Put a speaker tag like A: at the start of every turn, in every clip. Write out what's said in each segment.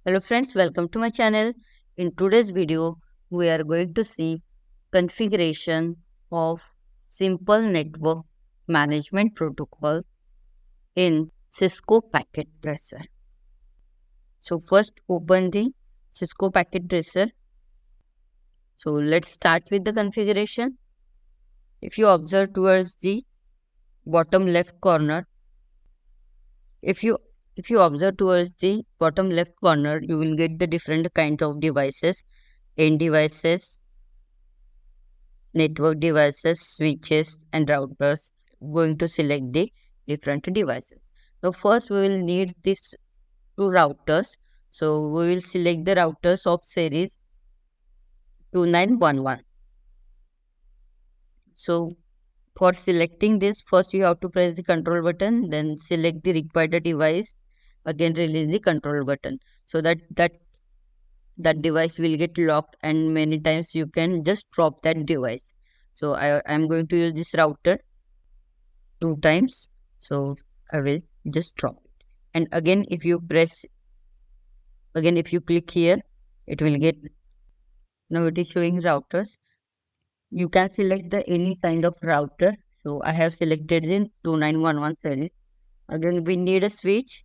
A: Hello friends, welcome to my channel. In today's video, we are going to see configuration of simple network management protocol in Cisco packet tracer. So first open the Cisco packet tracer. So let's start with the configuration. If you observe towards the bottom left corner, if you observe towards the bottom left corner, you will get the different kind of devices, end devices, network devices, switches and routers. Going to select the different devices. Now first we will need these two routers. So we will select the routers of series 2911. So for selecting this, first you have to press the control button, then select the required device, again release the control button, so that device will get locked, and many times you can just drop that device. So I am going to use this router two times, so I will just drop it. And again, if you click here, it will get, now it is showing routers. You can select the any kind of router. So I have selected in 2911 series. Again, we need a switch.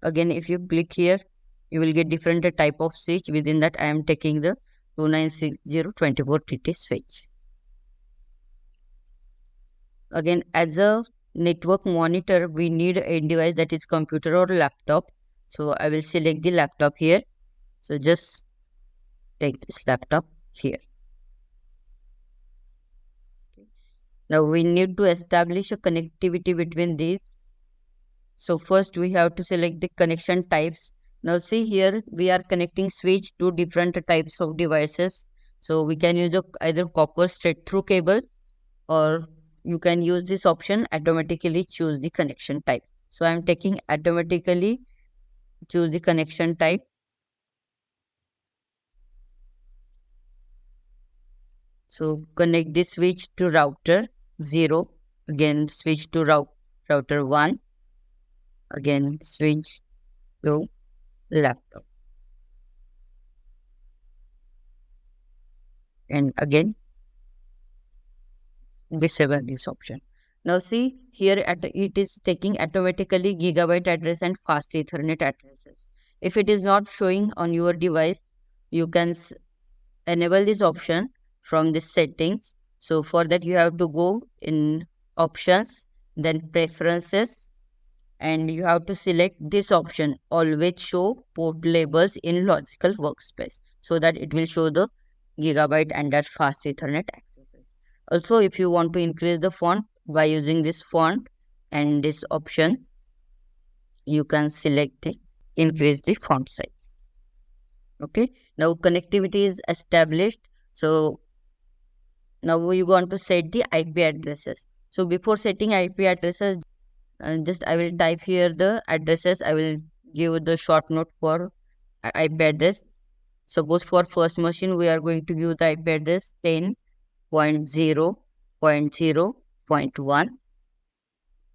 A: Again, if you click here, you will get different type of switch. Within that, I am taking the 296024TT switch. Again, as a network monitor, we need a device that is computer or laptop. So I will select the laptop here. So just take this laptop here. Now we need to establish a connectivity between these. So first we have to select the connection types. Now see here, we are connecting switch to different types of devices. So we can use either copper straight through cable, or you can use this option automatically choose the connection type. So I am taking automatically choose the connection type. So connect this switch to router 0, again switch to router 1, again switch to laptop, and again disable this option. Now see here, it is taking automatically gigabyte address and fast Ethernet addresses. If it is not showing on your device, you can enable this option from this settings. So for that you have to go in options, then preferences, and you have to select this option, always show port labels in logical workspace, so that it will show the gigabyte and that fast Ethernet accesses. Also, if you want to increase the font by using this font and this option, you can select the increase the font size. Okay, now connectivity is established. So now we want to set the IP addresses. So before setting IP addresses, just I will type here the addresses. I will give the short note for IP address. Suppose for first machine, we are going to give the IP address 10.0.0.1.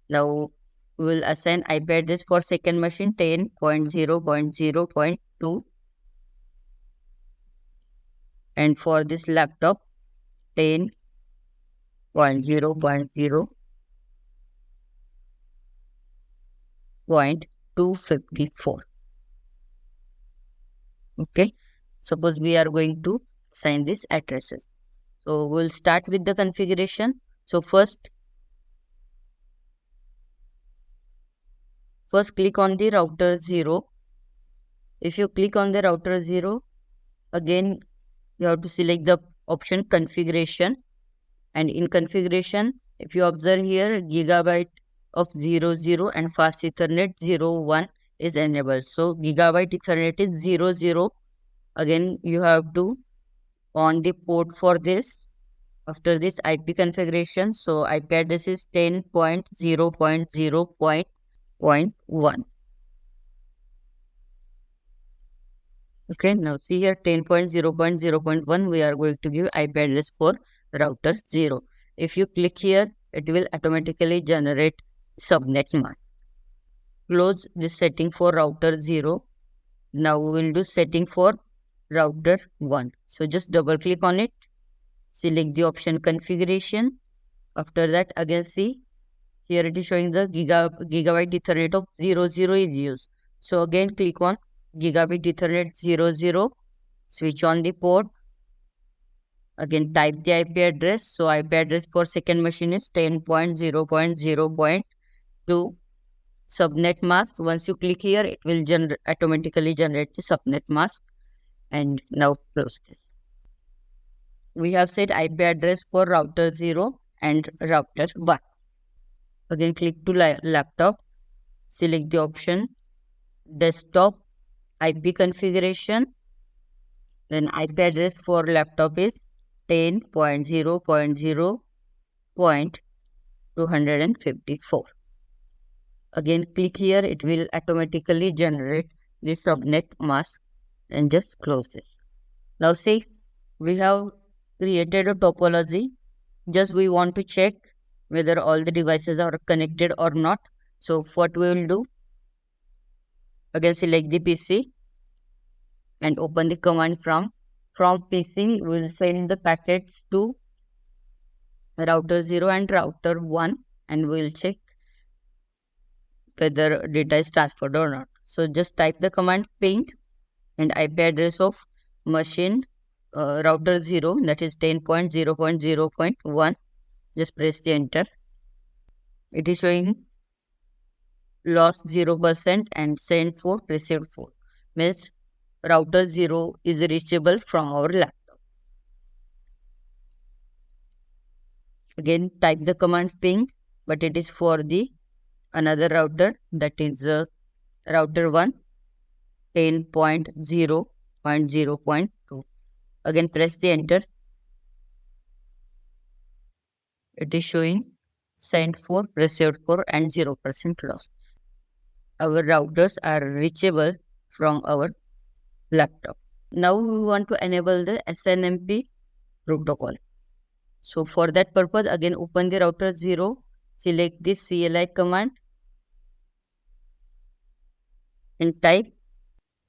A: Now we will assign IP address for second machine 10.0.0.2, and for this laptop 10.0.0.254. Okay, suppose we are going to assign these addresses. So we'll start with the configuration. So first click on the router 0. If you click on the router 0, again you have to select the option configuration, and in configuration, if you observe here, gigabyte of 00 and fast Ethernet 01 is enabled. So gigabyte Ethernet is 00. Again you have to on the port for this. After this IP configuration, so IP address is 10.0.0.1. Okay, now see here 10.0.0.1, we are going to give IP address for router 0. If you click here, it will automatically generate subnet mask. Close this setting for router 0. Now we will do setting for router 1. So just double click on it, select the option configuration. After that, again see here it is showing the gigabyte Ethernet of 00 is used. So again click on gigabit Ethernet 00, switch on the port. Again type the IP address. So IP address for second machine is 10.0.0.2. Subnet mask. Once you click here, it will automatically generate the subnet mask. And now close this. We have set IP address for router 0 and router 1. Again click to laptop, select the option desktop IP configuration. Then IP address for laptop is 10.0.0.254. Again click here, it will automatically generate the subnet mask and just close this. Now see, we have created a topology. Just we want to check whether all the devices are connected or not. So what we will do, again select the PC and open the command from PC. We will send the packets to router 0 and router 1 and we will check whether data is transferred or not. So just type the command ping and IP address of machine router 0, that is 10.0.0.1. Just press the enter. It is showing lost 0% and send 4, received 4. Means router 0 is reachable from our laptop. Again type the command ping, but it is for the another router, that is router 1 10.0.0.2. Again press the enter. It is showing sent 4, received 4 and 0% loss. Our routers are reachable from our laptop. Now we want to enable the SNMP protocol. So for that purpose, again open the router 0, select this CLI command and type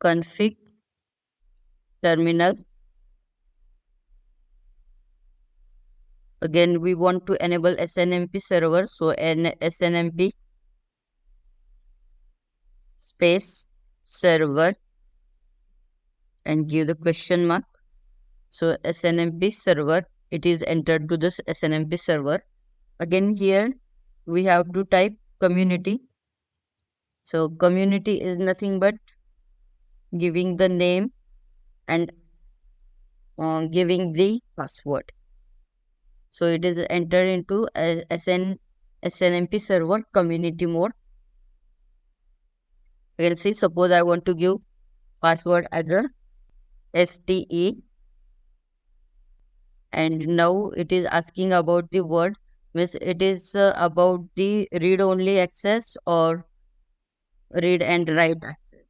A: config terminal. Again we want to enable SNMP server, so SNMP space server and give the question mark. So SNMP server, it is entered to this SNMP server. Again here we have to type community. So community is nothing but giving the name and giving the password. So it is entered into SNMP server community mode. You can see, suppose I want to give password as a STE, and now it is asking about the word, means it is about the read only access or read and write access.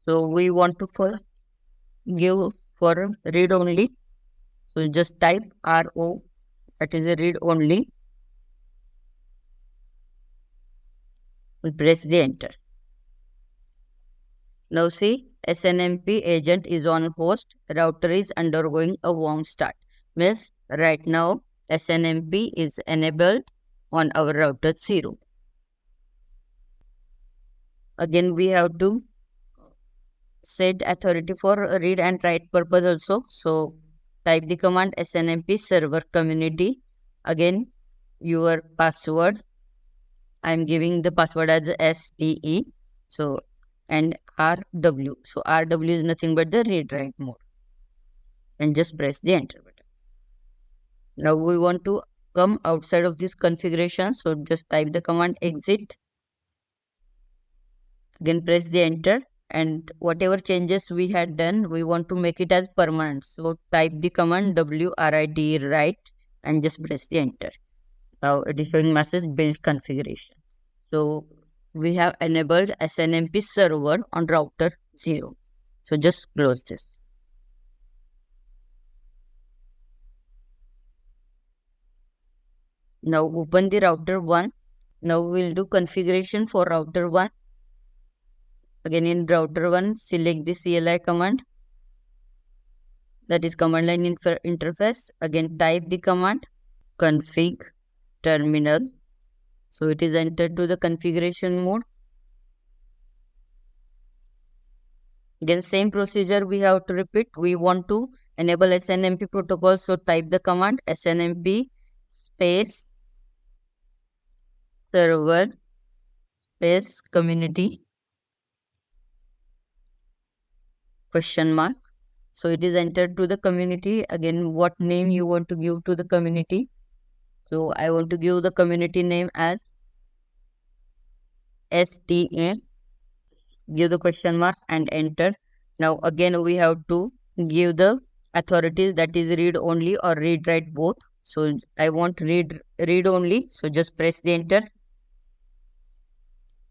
A: So we want to first give for read only. So just type RO, that is a read only. We press the enter. Now see, SNMP agent is on host, router is undergoing a warm start. Means right now SNMP is enabled on our router 0. Again we have to set authority for read and write purpose also. So type the command SNMP server community. Again your password, I am giving the password as STE. So and RW. So RW is nothing but the read write mode. And just press the enter button. Now we want to come outside of this configuration. So just type the command exit. Again press the enter. And whatever changes we had done, we want to make it as permanent. So type the command WRIT write and just press the enter. Now it is showing message build configuration. So we have enabled SNMP server on router 0. So just close this. Now open the router 1. Now we will do configuration for router 1. Again in router 1, select the CLI command, that is command line interface. Again type the command config terminal. So it is entered to the configuration mode. Again same procedure we have to repeat. We want to enable SNMP protocol, so type the command SNMP space server space community question mark. So it is entered to the community. Again what name you want to give to the community. So I want to give the community name as STA. Give the question mark and enter. Now again we have to give the authorities, that is read only or read write both. So I want read only, so just press the enter.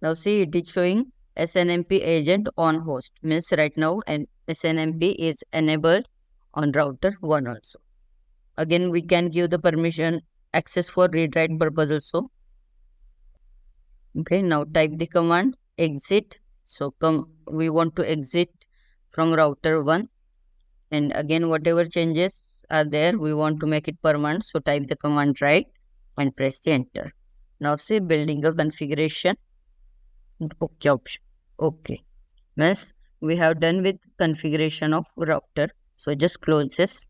A: Now see, it is showing SNMP agent on host, means right now and SNMP is enabled on router 1 also. Again we can give the permission access for read write purpose also. Okay, now type the command exit. So we want to exit from router 1, and again whatever changes are there we want to make it permanent, so type the command right and press the enter. Now see, building a configuration. Okay option. Okay, means we have done with configuration of router, so just close this.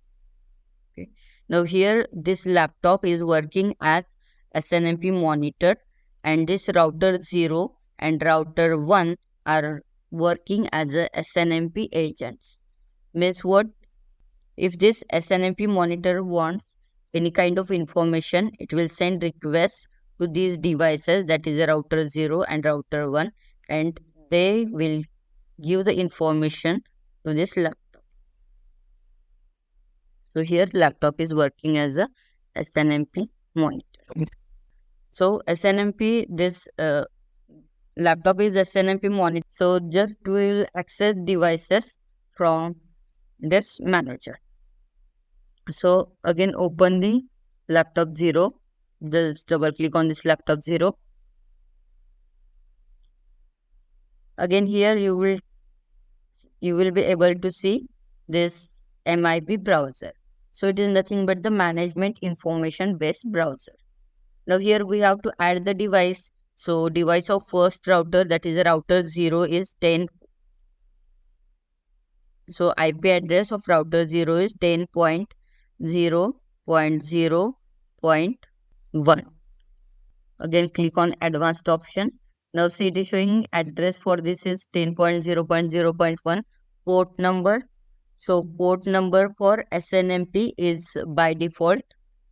A: Okay, now here this laptop is working as SNMP monitor, and this router 0 and router 1 are working as a SNMP agents. Means what? If this SNMP monitor wants any kind of information, it will send requests to these devices, that is a router 0 and router 1, and they will give the information to this laptop. So here laptop is working as a SNMP monitor. So SNMP, this laptop is SNMP monitor. So just we will access devices from this manager. So again open the laptop 0. Just double click on this laptop 0. Again here you will be able to see this MIB browser. So it is nothing but the management information based browser. Now here we have to add the device. So device of first router, that is a router 0, is 10. So IP address of router 0 is 10.0.0.1. Again click on advanced option. Now see, it is showing address for this is 10.0.0.1. Port number. So port number for SNMP is by default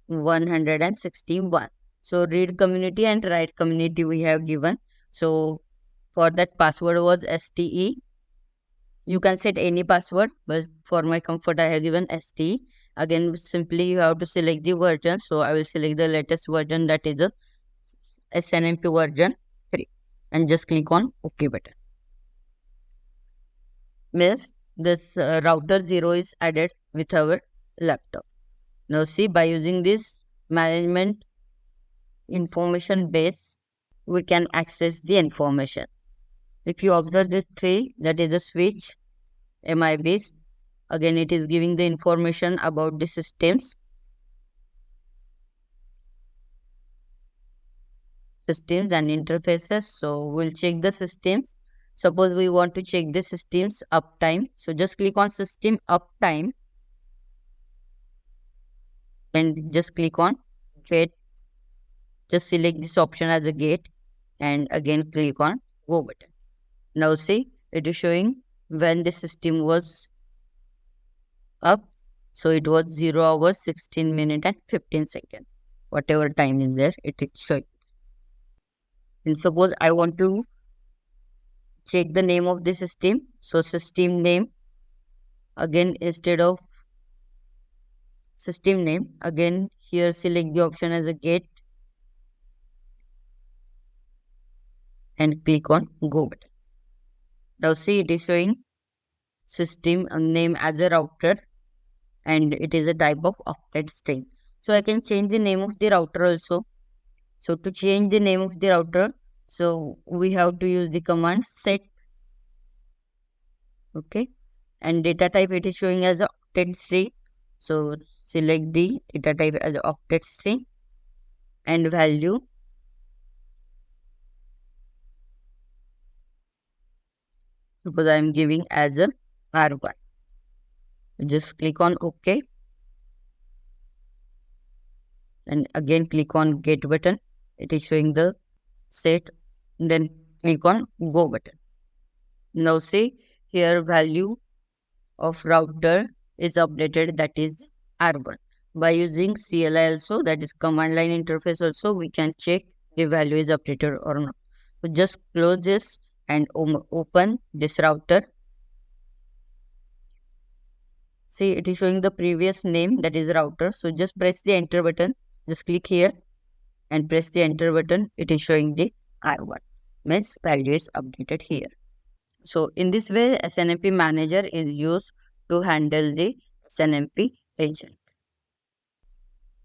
A: 161. So read community and write community we have given. So for that password was STE. You can set any password, but for my comfort I have given STE. Again simply you have to select the version. So I will select the latest version, that is a SNMP version 3, and just click on OK button. Means this router 0 is added with our laptop. Now see, by using this management information base, we can access the information. If you observe this 3, that is the switch MIBs. Again it is giving the information about the systems and interfaces. So we'll check the systems. Suppose we want to check the systems uptime. So just click on system uptime and just click on get. Just select this option as a gate and again click on go button. Now see, it is showing when the system was up. So it was 0 hours 16 minutes and 15 seconds. Whatever time is there, it is showing. And suppose I want to check the name of the system. So system name, again instead of system name, again here select the option as a gate and click on go button. Now see, it is showing system name as a router and it is a type of octet string. So I can change the name of the router also. So to change the name of the router, so we have to use the command set Okay, and data type it is showing as a octet string. So select the data type as a octet string, and value, suppose I am giving as a R1. Just click on OK, and again click on get button. It is showing the set. Then click on go button. Now see here value of router is updated, that is R1. By using CLI also, that is command line interface also, we can check the value is updated or not. So just close this and open this router. See, it is showing the previous name, that is router. So just press the enter button. Just click here and press the enter button. It is showing the R1. Means value is updated here. So in this way, SNMP manager is used to handle the SNMP agent.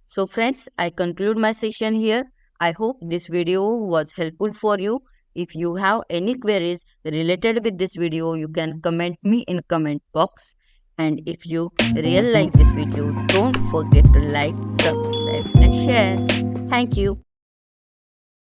A: So friends, I conclude my session here. I hope this video was helpful for you. If you have any queries related with this video, you can comment me in comment box. And if you really like this video, don't forget to like, subscribe and share. Thank you.